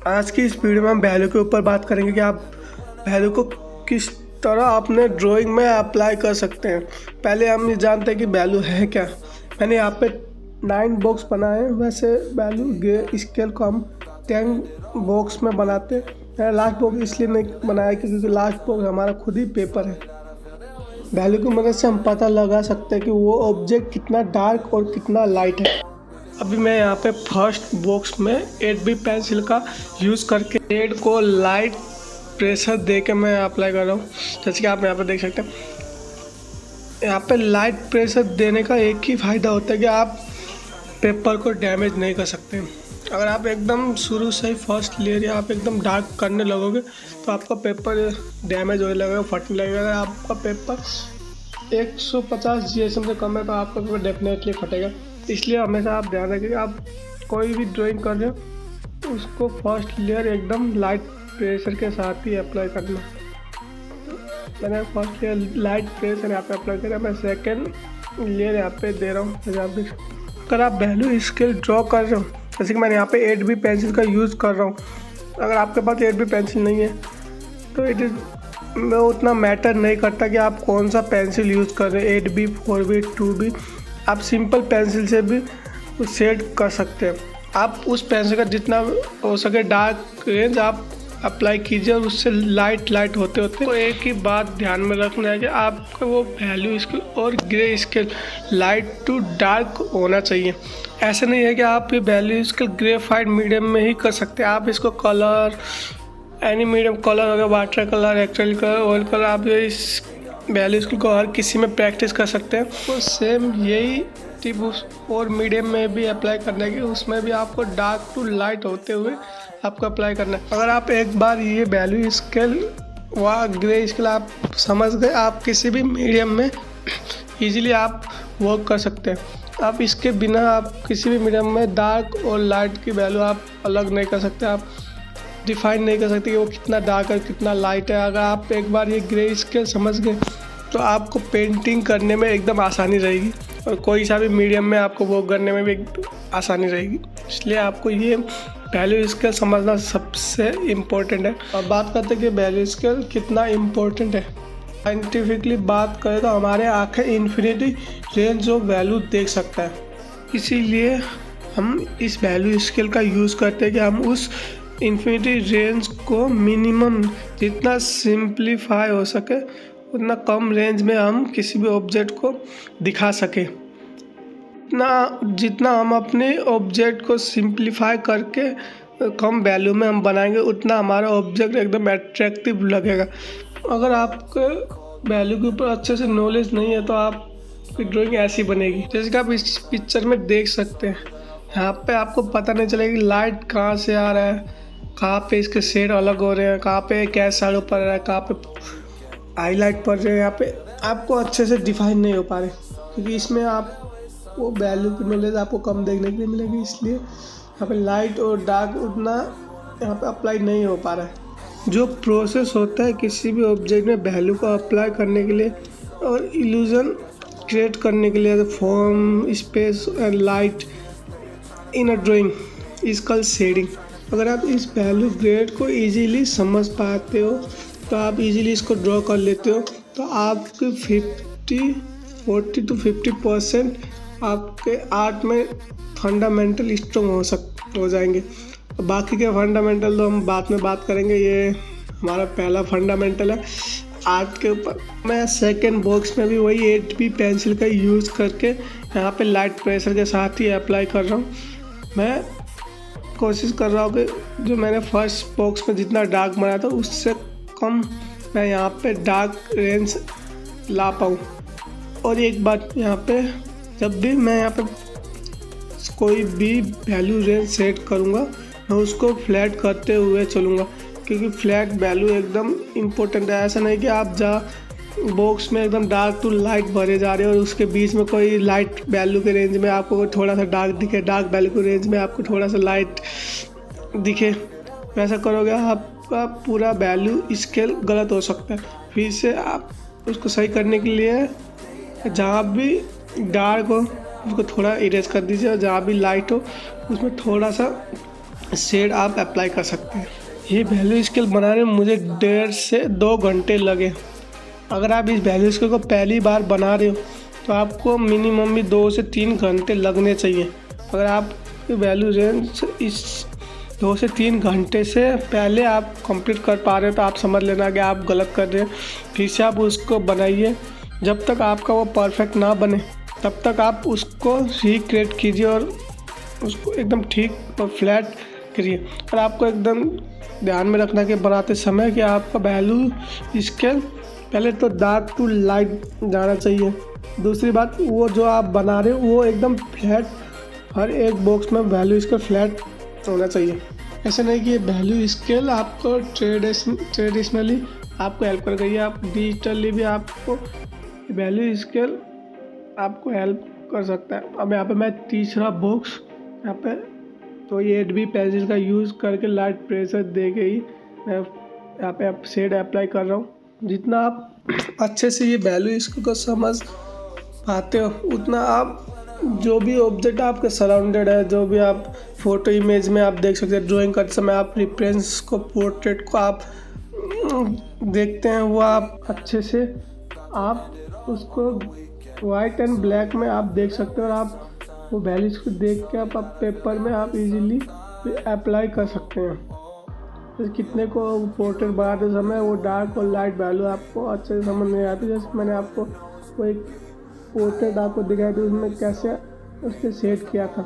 आज की इस वीडियो में हम वैल्यू के ऊपर बात करेंगे कि आप वैल्यू को किस तरह अपने ड्राइंग में अप्लाई कर सकते हैं। पहले हम ये जानते हैं कि वैल्यू है क्या। मैंने यहाँ पे 9 बॉक्स बनाए हैं। वैसे वैल्यू ग्रे स्केल को हम 10 बॉक्स में बनाते हैं। मैंने लास्ट बॉक्स इसलिए नहीं बनाया क्योंकि लास्ट बॉक्स हमारा खुद ही पेपर है। वैल्यू की मदद से हम पता लगा सकते हैं कि वो ऑब्जेक्ट कितना डार्क और कितना लाइट है। अभी मैं यहाँ पे फर्स्ट बॉक्स में 8B पेंसिल का यूज़ करके शेड को लाइट प्रेशर दे के मैं अप्लाई कर रहा हूँ। जैसे कि आप यहाँ पे देख सकते हैं, यहाँ पे लाइट प्रेशर देने का एक ही फ़ायदा होता है कि आप पेपर को डैमेज नहीं कर सकते। अगर आप एकदम शुरू से ही फर्स्ट लेयर या आप एकदम डार्क करने लगोगे तो आपका पेपर डैमेज होने लगेगा, फटने लगेगा। अगर आपका पेपर 150 GSM से कम है तो आपका पेपर डेफिनेटली फटेगा। इसलिए हमेशा आप ध्यान रखें कि आप कोई भी ड्राइंग कर रहे हो उसको फर्स्ट लेयर एकदम लाइट प्रेशर के साथ ही अप्लाई करना। मैंने फर्स्ट लेयर लाइट प्रेशर यहाँ पे अप्लाई किया, मैं सेकेंड लेयर यहाँ पे दे रहा हूँ। जैसे आप देख, अगर आप वैल्यू स्केल ड्रॉ कर रहे हो, जैसे कि मैंने यहाँ पे 8B पेंसिल का यूज़ कर रहा हूँ। अगर आपके पास 8B पेंसिल नहीं है तो इट इज़ में उतना मैटर नहीं करता कि आप कौन सा पेंसिल यूज़ कर रहे हैं, 8B 4B 2B। आप सिंपल पेंसिल से भी शेड कर सकते हैं। आप उस पेंसिल का जितना हो सके डार्क रेंज आप अप्लाई कीजिए और उससे लाइट होते तो एक ही बात ध्यान में रखना है कि आपका वो वैल्यू स्केल और grey scale light to dark होना चाहिए। ऐसे नहीं है कि आप ये वैल्यू स्केल ग्रेफाइट मीडियम में ही कर सकते हैं। आप इसको कलर एनी मीडियम कलर वगैरह, water colour, acrylic colour, oil colour, आप ये इस वैल्यू स्केल को हर किसी में प्रैक्टिस कर सकते हैं। तो सेम यही टिप उस और मीडियम में भी अप्लाई करना है कि उसमें भी आपको डार्क टू लाइट होते हुए आपको अप्लाई करना है। अगर आप एक बार ये वैल्यू स्केल व ग्रे स्केल आप समझ गए, आप किसी भी मीडियम में इजीली आप वर्क कर सकते हैं। आप इसके बिना आप किसी भी मीडियम में डार्क और लाइट की वैल्यू आप अलग नहीं कर सकते, आप डिफाइन नहीं कर सकते कि वो कितना डार्क है कितना लाइट है। अगर आप एक बार ये ग्रे स्केल समझ गए तो आपको पेंटिंग करने में एकदम आसानी रहेगी और कोई सा भी मीडियम में आपको वो करने में भी आसानी रहेगी। इसलिए आपको ये वैल्यू स्केल समझना सबसे इम्पोर्टेंट है। अब बात करते हैं कि वैल्यू स्केल कितना इम्पोर्टेंट है। साइंटिफिकली बात करें तो हमारे आँखें इन्फिनिटी रेंज ऑफ वैल्यू देख सकता है। इसीलिए हम इस वैल्यू स्केल का यूज़ करते हैं कि हम उस इन्फिनिटी रेंज को मिनिमम जितना सिंप्लीफाई हो सके उतना कम रेंज में हम किसी भी ऑब्जेक्ट को दिखा सके। जितना हम अपने ऑब्जेक्ट को सिंप्लीफाई करके कम वैल्यू में हम बनाएंगे उतना हमारा ऑब्जेक्ट एकदम अट्रैक्टिव लगेगा। अगर आपके वैल्यू के ऊपर अच्छे से नॉलेज नहीं है तो आपकी ड्राइंग ऐसी बनेगी। जैसे कि आप इस पिक्चर में देख सकते हैं, यहाँ पे आपको पता नहीं चलेगा कि लाइट कहाँ से आ रहा है, कहाँ पे इसके शेड अलग हो रहे हैं, कहाँ पे क्या शैडो पड़ रहा है, कहाँ पे हाईलाइट पड़ रहे हैं। यहाँ पे आपको अच्छे से डिफाइन नहीं हो पा रहे क्योंकि इसमें आप वो वैल्यू की नॉलेज आपको कम देखने के लिए मिलेगी। इसलिए यहाँ पे लाइट और डार्क उतना यहाँ पे अप्लाई नहीं हो पा रहा है। जो प्रोसेस होता है किसी भी ऑब्जेक्ट में वैल्यू को अप्लाई करने के लिए और इल्यूजन क्रिएट करने के लिए, form, space and light in a drawing is called shading. अगर आप इस वैल्यू ग्रेड को इजीली समझ पाते हो तो आप इजीली इसको ड्रॉ कर लेते हो तो आपके 40 to 50% आपके आर्ट में फंडामेंटल स्ट्रॉन्ग हो जाएंगे। बाकी के फंडामेंटल तो हम बाद में बात करेंगे। ये हमारा पहला फंडामेंटल है आर्ट के ऊपर। मैं सेकेंड बॉक्स में भी वही 8B पेंसिल का यूज़ करके यहाँ पे लाइट प्रेशर के साथ ही अप्लाई कर रहा हूँ। मैं कोशिश कर रहा हूँ कि जो मैंने फर्स्ट बॉक्स में जितना डार्क बनाया था उससे कम मैं यहाँ पे डार्क रेंज ला पाऊँ। और एक बात यहाँ पे, जब भी मैं यहाँ पे कोई भी वैल्यू रेंज सेट करूँगा मैं उसको फ्लैट करते हुए चलूँगा क्योंकि फ्लैट वैल्यू एकदम इम्पोर्टेंट है। ऐसा नहीं कि आप बॉक्स में एकदम डार्क टू लाइट भरे जा रहे हो और उसके बीच में कोई लाइट वैल्यू के रेंज में आपको थोड़ा सा डार्क दिखे, डार्क वैल्यू के रेंज में आपको थोड़ा सा लाइट दिखे। वैसा करोगे आपका पूरा वैल्यू स्केल गलत हो सकता है। फिर से आप उसको सही करने के लिए जहाँ भी डार्क हो उसको थोड़ा इरेज कर दीजिए और जहाँ भी लाइट हो उसमें थोड़ा सा शेड आप अप्लाई कर सकते हैं। ये वैल्यू स्केल बनाने में मुझे 1.5 से 2 घंटे लगे। अगर आप इस वैल्यू स्केल को पहली बार बना रहे हो तो आपको मिनिमम भी 2 से 3 घंटे लगने चाहिए। अगर आप वैल्यू रेंज इस 2 से 3 घंटे से पहले आप कंप्लीट कर पा रहे हो तो आप समझ लेना कि आप गलत कर रहे हैं। फिर से आप उसको बनाइए, जब तक आपका वो परफेक्ट ना बने तब तक आप उसको रिक्रिएट कीजिए और उसको एकदम ठीक और फ्लैट करिए। और आपको एकदम ध्यान में रखना कि बनाते समय कि आपका वैल्यू स्केल पहले तो डार्क टू लाइट जाना चाहिए। दूसरी बात, वो जो आप बना रहे हो वो एकदम फ्लैट, हर एक बॉक्स में वैल्यू स्केल फ्लैट होना चाहिए। ऐसा नहीं कि ये वैल्यू स्केल आपको ट्रेडिशनली आपको हेल्प कर गई है, आप डिजिटली भी आपको वैल्यू स्केल आपको हेल्प कर सकता है। अब यहाँ पे मैं तीसरा बॉक्स यहाँ पे तो ये 8B पेंसिल का यूज़ करके लाइट प्रेशर दे के ही मैं यहाँ पे आप शेड अप्लाई कर रहा हूँ। जितना आप अच्छे से ये वैल्यू स्केल को समझ पाते हो उतना आप जो भी ऑब्जेक्ट आपके सराउंडेड है, जो भी आप फोटो इमेज में आप देख सकते हैं, ड्राइंग करते समय आप रेफरेंस को, पोर्ट्रेट को आप देखते हैं, वो आप अच्छे से आप उसको वाइट एंड ब्लैक में आप देख सकते हो और आप वो वैल्यूज को देख के आप पेपर में आप इजीली अप्लाई कर सकते हैं। तो कितने को पोर्ट्रेट बनाते समय वो डार्क और लाइट वैल्यू आपको अच्छे से समझ नहीं आती। जैसे मैंने आपको वो एक पोर्ट्रेट आपको दिखाया था, उसमें कैसे उसके सेट किया था,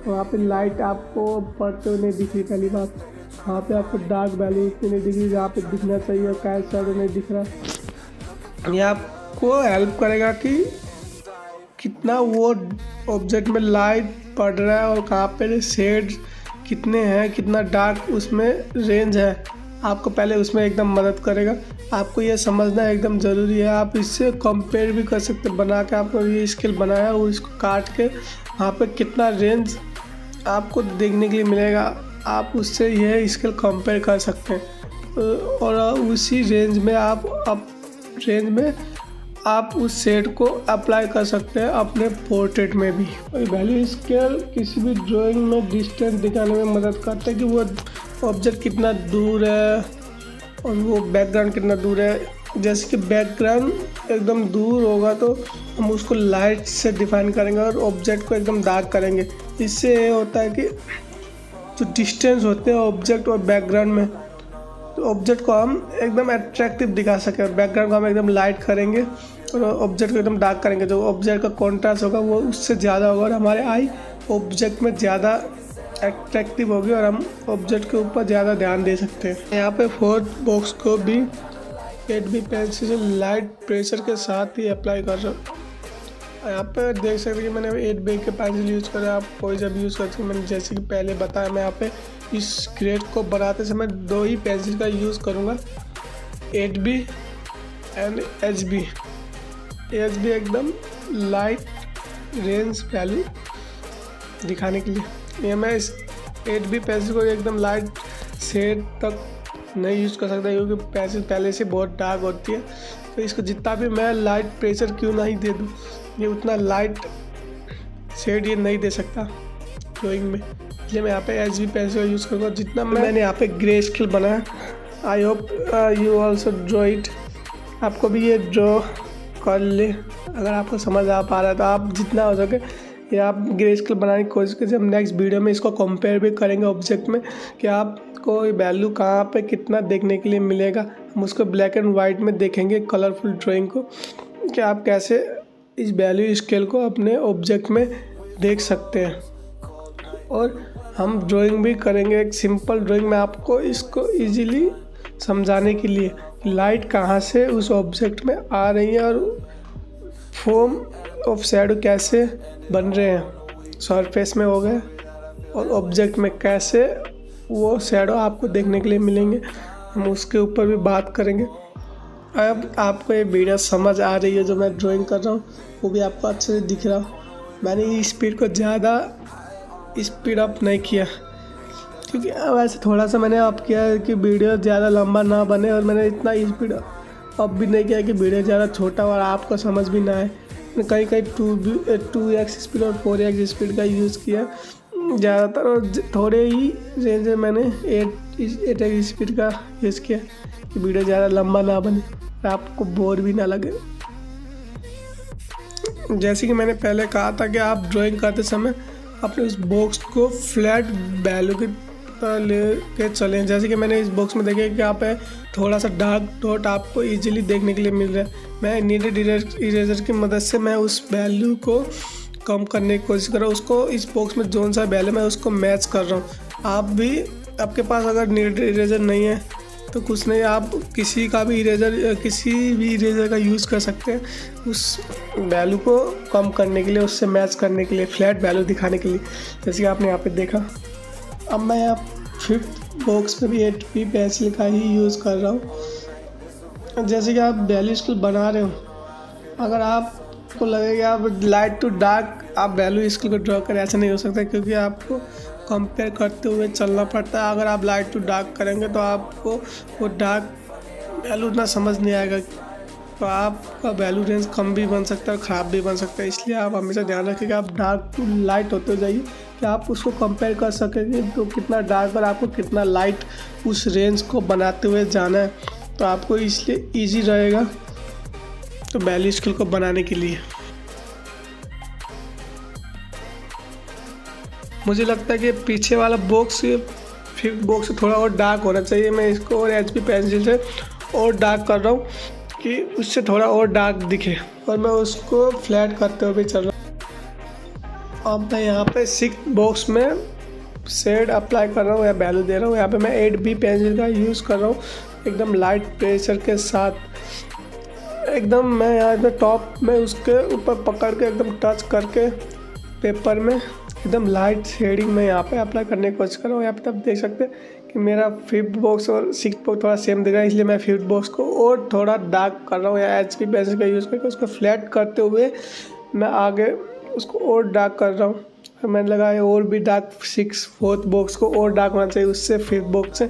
तो वहाँ पे लाइट आपको पड़ते हुए नहीं दिख रही। पहली बात, वहाँ पे आपको डार्क वैल्यू इतनी नहीं दिख रही जहाँ पे दिखना चाहिए, कैसा नहीं दिख रहा। ये आपको हेल्प करेगा कि कितना वो ऑब्जेक्ट में लाइट पड़ रहा है और कहाँ पे शेड कितने हैं, कितना डार्क उसमें रेंज है, आपको पहले उसमें एकदम मदद करेगा। आपको ये समझना एकदम ज़रूरी है। आप इससे कंपेयर भी कर सकते हैं, बना के आपको ये स्केल बनाया और इसको काट के वहाँ पे कितना रेंज आपको देखने के लिए मिलेगा, आप उससे यह स्केल कंपेयर कर सकते हैं और उसी रेंज में आप उस शेड को अप्लाई कर सकते हैं अपने पोर्ट्रेट में भी। वैल्यू स्केल किसी भी ड्राइंग में डिस्टेंस दिखाने में मदद करता है कि वो ऑब्जेक्ट कितना दूर है और वो बैकग्राउंड कितना दूर है। जैसे कि बैकग्राउंड एकदम दूर होगा तो हम उसको लाइट से डिफाइन करेंगे और ऑब्जेक्ट को एकदम डार्क करेंगे। इससे ये होता है कि जो डिस्टेंस होते हैं ऑब्जेक्ट और बैकग्राउंड में, तो ऑब्जेक्ट को हम एकदम अट्रैक्टिव दिखा सकें और बैकग्राउंड को हम एकदम लाइट करेंगे और ऑब्जेक्ट को एकदम डार्क करेंगे। जो ऑब्जेक्ट का कॉन्ट्रास्ट होगा वो उससे ज़्यादा होगा और हमारे आई ऑब्जेक्ट में ज़्यादा अट्रैक्टिव होगी और हम ऑब्जेक्ट के ऊपर ज़्यादा ध्यान दे सकते हैं। यहाँ पे फोर्थ बॉक्स को भी 8B पेंसिल से लाइट प्रेशर के साथ ही अप्लाई कर रहा हूँ। यहाँ पे देख सकते हैं कि मैंने 8B के पेंसिल यूज़ करा, आप कोई सा भी यूज़ कर सकते हैं। मैंने जैसे कि पहले बताया, मैं यहाँ पे इस क्रिएट को बनाते समय 2 ही पेंसिल का यूज़ करूँगा, 8B एंड HB। HB एकदम लाइट रेंज वैल्यू दिखाने के लिए। ये मैं इस 8B पेंसिल को एकदम लाइट शेड तक नहीं यूज़ कर सकता क्योंकि पेंसिल पहले से बहुत डार्क होती है, तो इसको जितना भी मैं लाइट प्रेशर क्यों नहीं दे दूँ, ये उतना लाइट शेड ये नहीं दे सकता ड्राइंग में। इसलिए मैं यहाँ पे HB पेंसिल का यूज़ करूँगा। जितना मैंने यहाँ पे ग्रे स्केल बनाया, I hope you also draw it. आपको भी ये ड्रॉ कर ले, अगर आपको समझ आ पा रहा है तो आप जितना हो सके ये आप ग्रे स्केल बनाने की कोशिश कीजिए। हम नेक्स्ट वीडियो में इसको कंपेयर भी करेंगे ऑब्जेक्ट में कि आपको वैल्यू कहाँ पे कितना देखने के लिए मिलेगा। हम उसको ब्लैक एंड वाइट में देखेंगे कलरफुल ड्राइंग को कि आप कैसे इस वैल्यू स्केल को अपने ऑब्जेक्ट में देख सकते हैं। और हम ड्राइंग भी करेंगे, एक सिंपल ड्राइंग में आपको इसको इजीली समझाने के लिए लाइट कहाँ से उस ऑब्जेक्ट में आ रही है और फॉर्म ऑफ शैडो कैसे बन रहे हैं, सरफेस में हो गए और ऑब्जेक्ट में कैसे वो शैडो आपको देखने के लिए मिलेंगे, हम उसके ऊपर भी बात करेंगे। अब आपको ये वीडियो समझ आ रही है, जो मैं ड्राइंग कर रहा हूँ वो भी आपको अच्छे से दिख रहा। मैंने स्पीड को ज़्यादा स्पीड अप नहीं किया क्योंकि वैसे थोड़ा सा मैंने अप किया है कि वीडियो ज़्यादा लंबा ना बने, और मैंने इतना स्पीड अप भी नहीं किया कि वीडियो ज़्यादा छोटा और आपको समझ भी ना आए। मैंने कहीं 2x स्पीड और 4x स्पीड का यूज़ किया ज़्यादातर और थोड़े ही रेंज में मैंने 8 स्पीड का यूज़ किया कि वीडियो ज़्यादा लंबा ना बने, आपको बोर भी ना लगे। जैसे कि मैंने पहले कहा था कि आप ड्राइंग करते समय अपने उस बॉक्स को फ्लैट वैल्यू की ले के चलें। जैसे कि मैंने इस बॉक्स में देखा कि यहाँ पे थोड़ा सा डार्क डॉट आपको इजीली देखने के लिए मिल रहा है। मैं नीडेड इरेजर की मदद से मैं उस वैल्यू को कम करने की कोशिश कर रहा हूँ। उसको इस बॉक्स में जोन सा वैल्यू मैं उसको मैच कर रहा हूँ। आप भी, आपके पास अगर नीडेड इरेजर नहीं है तो कुछ नहीं, आप किसी भी इरेजर का यूज़ कर सकते हैं उस वैल्यू को कम करने के लिए, उससे मैच करने के लिए, फ्लैट वैल्यू दिखाने के लिए। जैसे कि आपने यहाँ पे देखा। अब मैं यहाँ 5th बॉक्स में भी 8B पेंसिल का ही यूज़ कर रहा हूँ। जैसे कि आप वैल्यू स्केल बना रहे हो, अगर आपको लगेगा आप लाइट टू डार्क आप वैल्यू स्केल को ड्रॉ करें, ऐसा नहीं हो सकता, क्योंकि आपको कंपेयर करते हुए चलना पड़ता है। अगर आप लाइट टू डार्क करेंगे तो आपको वो डार्क वैल्यू उतना समझ नहीं आएगा, तो आपका वैल्यू रेंज कम भी बन सकता है और ख़राब भी बन सकता है। इसलिए आप हमेशा ध्यान रखें कि आप डार्क टू लाइट होते जाइए कि आप उसको कंपेयर कर सकेंगे तो कितना डार्क और आपको कितना लाइट उस रेंज को बनाते हुए जाना है, तो आपको इसलिए ईजी रहेगा तो वैल्यू स्केल को बनाने के लिए। मुझे लगता है कि पीछे वाला बॉक्स 5th बॉक्स से थोड़ा और डार्क होना चाहिए। मैं इसको और HB पेंसिल से और डार्क कर रहा हूँ कि उससे थोड़ा और डार्क दिखे, और मैं उसको फ्लैट करते हुए भी चल रहा हूँ। अब मैं यहाँ पे 6th बॉक्स में शेड अप्लाई कर रहा हूँ या वैल्यू दे रहा हूँ। यहाँ पे मैं 8B पेंसिल का यूज़ कर रहा हूँ एकदम लाइट प्रेशर के साथ। एकदम मैं यहाँ पे टॉप में उसके ऊपर पकड़ के एकदम टच करके पेपर में एकदम लाइट शेडिंग में यहाँ पे अप्लाई करने की कोशिश कर रहा हूँ। यहाँ पे आप देख सकते हैं कि मेरा 5th बॉक्स और 6th बॉक्स थोड़ा सेम दिख रहा है, इसलिए मैं 5th बॉक्स को और थोड़ा डार्क कर रहा हूँ या HB पेंसिल का यूज़ करके उसको फ्लैट करते हुए मैं आगे उसको और डार्क कर रहा हूँ। मैंने लगाया और भी डार्क 4th बॉक्स को और डार्क होना चाहिए उससे 5th बॉक्स से,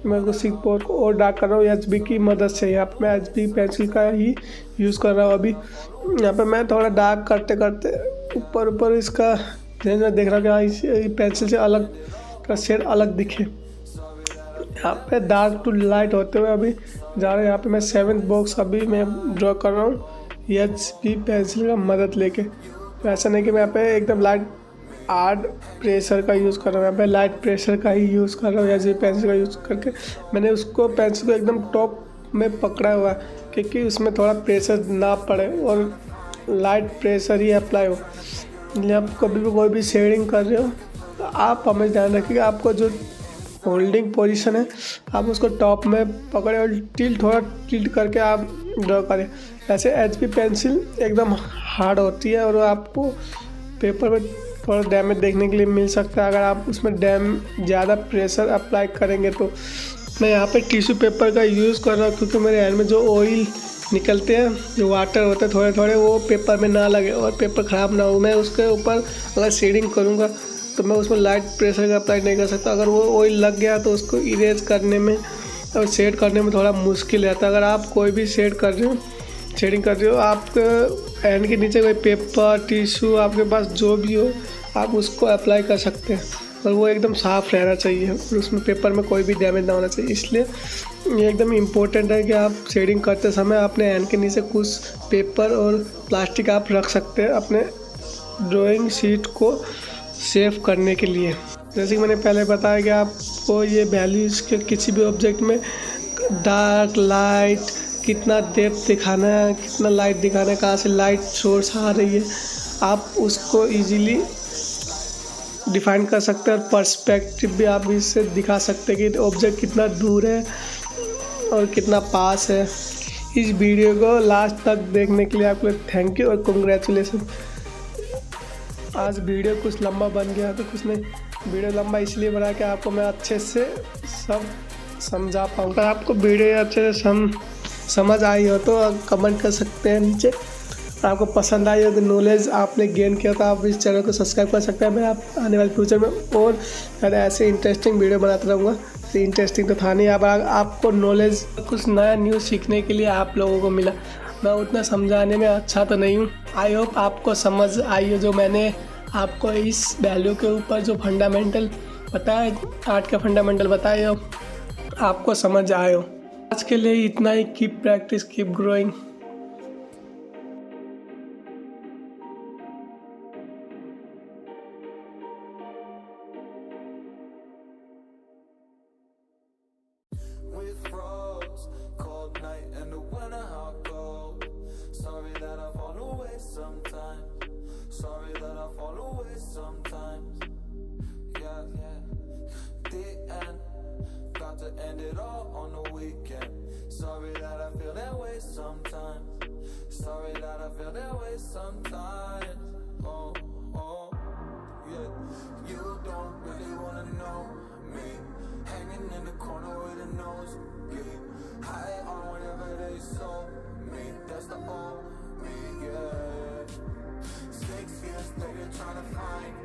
मैं उसको 6th बॉक्स को और डार्क कर रहा हूँ HB की मदद से। यहाँ पे मैं HB पेंसिल का ही यूज़ कर रहा हूँ। अभी यहाँ पे मैं थोड़ा डार्क करते करते ऊपर इसका रेंज में देख रहा हूँ कि हाँ इस पेंसिल से अलग का शेड अलग दिखे। यहाँ पे डार्क टू लाइट होते हुए अभी जा रहे हैं। यहाँ पे मैं 7th बॉक्स अभी मैं ड्रॉ कर रहा हूँ HB पेंसिल का मदद लेके। तो ऐसा नहीं कि मैं यहाँ पे एकदम लाइट हार्ड प्रेशर का यूज़ कर रहा हूँ, यहाँ पे लाइट प्रेशर का ही यूज़ कर रहा हूँ HB पेंसिल का यूज़ करके। मैंने उसको पेंसिल को एकदम टॉप में पकड़ा हुआ है क्योंकि उसमें थोड़ा प्रेशर ना पड़े और लाइट प्रेशर ही अप्लाई हो। इसलिए आप कभी भी कोई भी शेडिंग कर रहे हो तो आप हमें ध्यान रखिएगा आपको जो होल्डिंग पोजीशन है आप उसको टॉप में पकड़े और थोड़ा टिल्ट करके आप ड्रॉ करें। ऐसे HB पेंसिल एकदम हार्ड होती है और आपको पेपर में थोड़ा डैमेज देखने के लिए मिल सकता है अगर आप उसमें ज़्यादा प्रेशर अप्लाई करेंगे तो। मैं यहाँ पे टिश्यू पेपर का यूज़ कर रहा हूँ क्योंकि मेरे हैंड में जो ऑयल निकलते हैं, जो वाटर होते हैं थोड़े थोड़े, वो पेपर में ना लगे और पेपर ख़राब ना हो। मैं उसके ऊपर अगर शेडिंग करूँगा तो मैं उसमें लाइट प्रेशर का अप्लाई नहीं कर सकता। अगर वो ऑयल लग गया तो उसको इरेज करने में और शेड करने में थोड़ा मुश्किल रहता है। अगर आप कोई भी शेडिंग कर रहे हो आपके हैंड के नीचे कोई पेपर टिश्यू आपके पास जो भी हो आप उसको अप्लाई कर सकते हैं और वो एकदम साफ़ रहना चाहिए और उसमें पेपर में कोई भी डैमेज ना होना चाहिए। इसलिए ये एकदम इम्पोर्टेंट है कि आप शेडिंग करते समय अपने हैंड के नीचे कुछ पेपर और प्लास्टिक आप रख सकते हैं अपने ड्राइंग शीट को सेव करने के लिए। जैसे कि मैंने पहले बताया कि आपको ये वैल्यूज़ के किसी भी ऑब्जेक्ट में डार्क लाइट कितना डेप्थ दिखाना है, कितना लाइट दिखाना है, कहाँ से लाइट सोर्स आ रही है, आप उसको इजीली डिफाइन कर सकते हैं और पर्सपेक्टिव भी आप इससे दिखा सकते हैं कि ऑब्जेक्ट कितना दूर है और कितना पास है। इस वीडियो को लास्ट तक देखने के लिए आपको थैंक यू और कंग्रेचुलेसन। आज वीडियो कुछ लंबा बन गया तो कुछ नहीं, वीडियो लंबा इसलिए बना कि आपको मैं अच्छे से सब समझा पाऊँ। अगर आपको वीडियो अच्छे से समझ आई हो तो कमेंट कर सकते हैं नीचे। आपको पसंद आई हो तो नॉलेज आपने गेन किया तो आप इस चैनल को सब्सक्राइब कर सकते हैं। मैं आप आने वाले फ्यूचर में और ऐसे इंटरेस्टिंग वीडियो बनाता रहूँगा। तो इंटरेस्टिंग तो था नहीं, अब आपको नॉलेज कुछ नया न्यूज़ सीखने के लिए आप लोगों को मिला। मैं उतना समझाने में अच्छा तो नहीं हूँ। आई होप आपको समझ आई हो जो मैंने आपको इस वैल्यू के ऊपर जो फंडामेंटल बताए, आर्ट के फंडामेंटल बताए हो, आपको समझ आए हो। आज के लिए इतना ही। Keep practice, keep growing. With froze, cold night and the winter hot cold. Sorry that I fall away sometimes. Sorry that I fall away sometimes. Yeah, yeah. The end, got to end it all on the weekend. Sorry that I feel that way sometimes. Sorry that I feel that way sometimes. Oh, oh, yeah. You don't really wanna know me. Hanging in the corner with a nose bleed. High on whatever they sold me. That's the old me, yeah. 6 years later trying to find